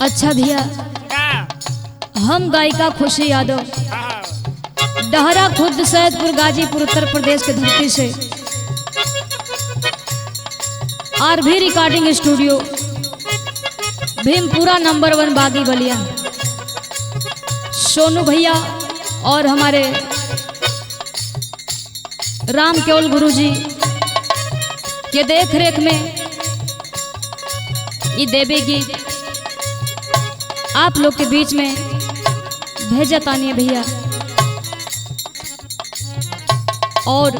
अच्छा भैया, हम गायिका खुशी यादव डहरा खुर्द सैदपुर गाजीपुर उत्तर प्रदेश के धरती से RV recording studio Bhimpura number 1 बागी बलिया सोनू भैया और हमारे राम केवल गुरुजी के देख रेख में ये देवी गीत आप लोग के बीच में भेजा तानिए भैया। और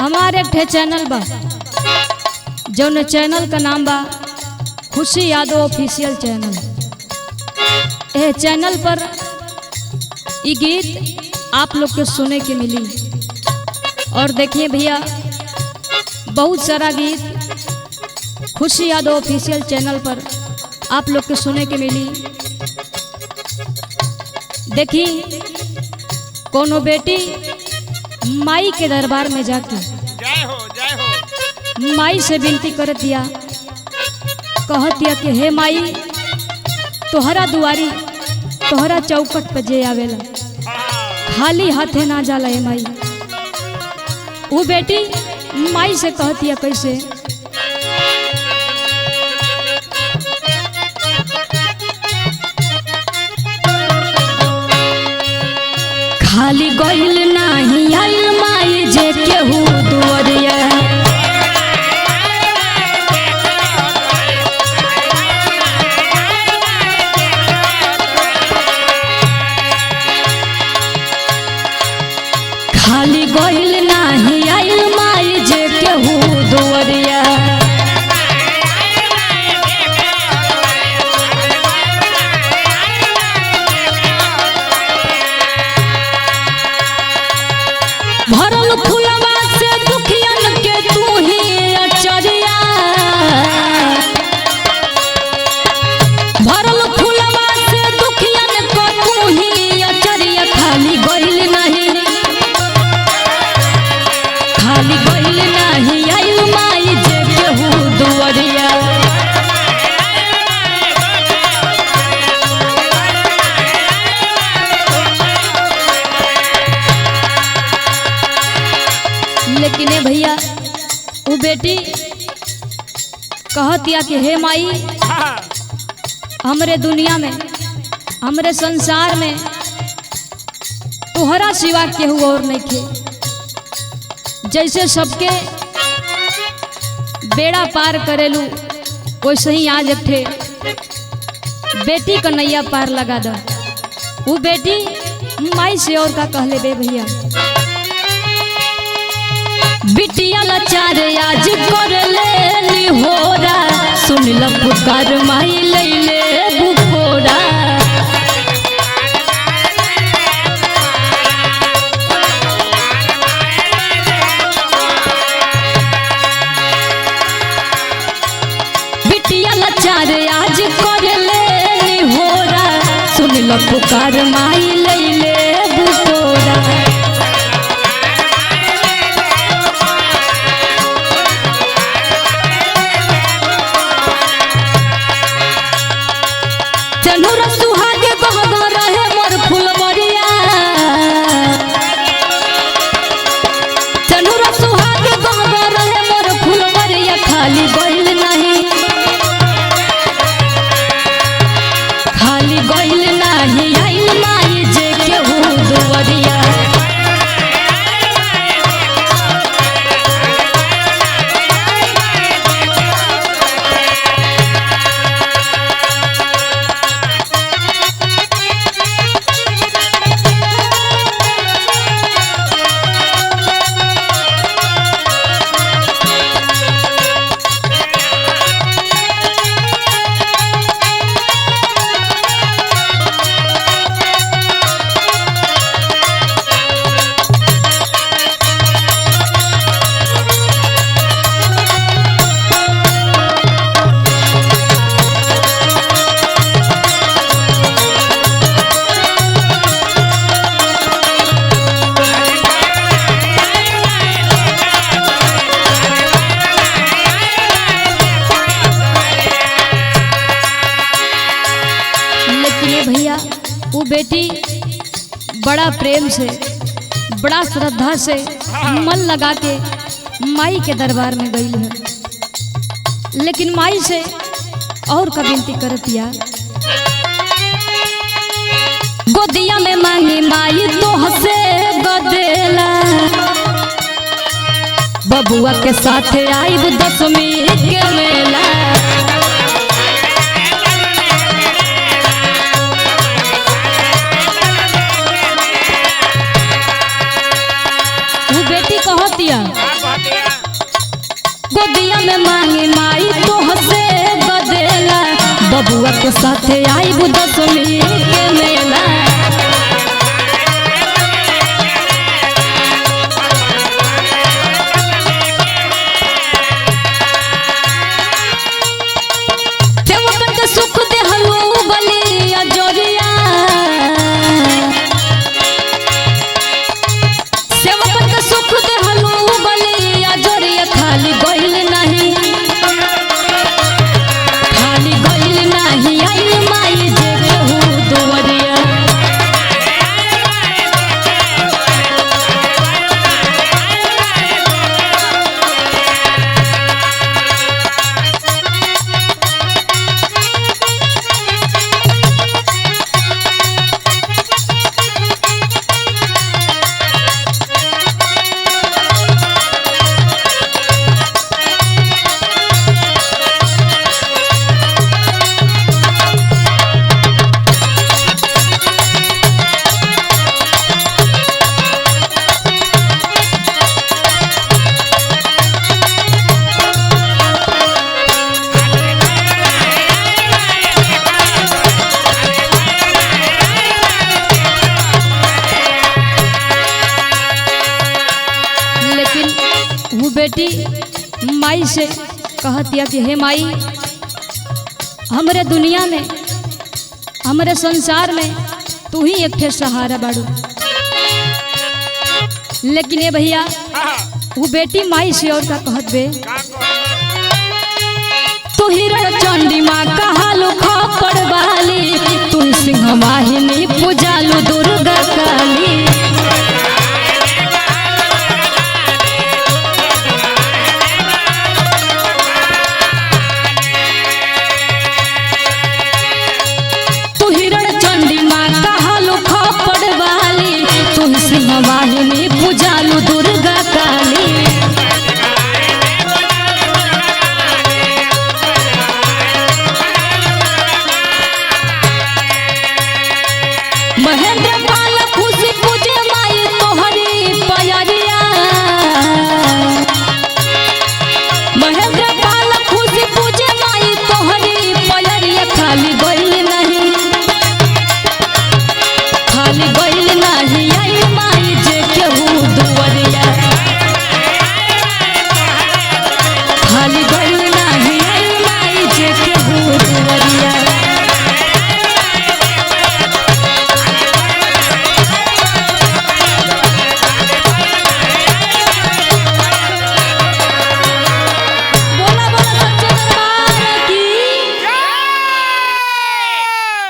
हमारे एक चैनल बा जौन चैनल का नाम बा खुशी यादव ऑफिशियल चैनल। यह चैनल पर ये गीत आप लोग के सुने के मिली। और देखिए भैया, बहुत सारा गीत खुशी यादव ऑफिशियल चैनल पर आप लोग के सुने के मिली। देखिए, कोनो बेटी माई के दरबार में जाके माई से विनती कर दिया, कह दिया कि हे माई, तोहरा दुआरी तोहरा चौकट पे जे आवेला खाली हाथे ना जाला। हे माई, वो बेटी माई से कह दिया कैसे, खाली गइल नाही आइल माई जे केहू दुआरिया, खाली गइल नाही आइल माई जे केहू दुआरिया। भरल फुलवा से दुखियन के तू ही अचरिया, भरल फुलवा से दुखियन को तू ही अचरिया। खाली गइल नहीं, खाली गइल नहीं आइल माई जे केहू दुआरिया। लेकिन भैया, वो बेटी कहतिया कि हे माई, हमरे दुनिया में हमरे संसार में तोहरा सिवा केहू और नहीं थे। जैसे सबके बेड़ा पार करेलू वैसे ही आज एक ठे बेटी का नैया पार लगा दो। वो बेटी माई से और का कहले बे भैया, बिटिया लाचार आज कर ले होरा, सुन ल पुकार माई लैले बुकोरा। बिटिया लाचार आज कर ले होरा, सुन ल पुकार माई लैले बुकोरा। खाली गइल नहीं, खाली गइल नहीं आइल माई जे केहू दुआरिया। बेटी बड़ा प्रेम से बड़ा श्रद्धा से मन लगा के माई के दरबार में गई है, लेकिन माई से और का विनती करतिया। गोदिया में मांगी माई तो हसे बदेला, बबुआ के साथ आई दशमी के मेला। वो बेटी कहतिया गोदिया में मांगी माई तो हसे बदेला, बबुआ के साथ आई दशमी के मेला। सुख दे हलू बलिया जोरिया, सेवकन के सुख दे हलू बलिया जोरिया। खाली गइल नहीं, खाली गइल नहीं आई माई जे कहू दुवरिया। वो बेटी माई से कहतिया कि हे माई, हमरे दुनिया में हमरे संसार में तू ही एक ठे सहारा बाड़ू। लेकिन ये भैया वो बेटी माई से और का कहत बे, तू ही चंडी माँ कहालू खपड़ वाली, तू सिंह वाहिनी पूजालू दुर्गा काली।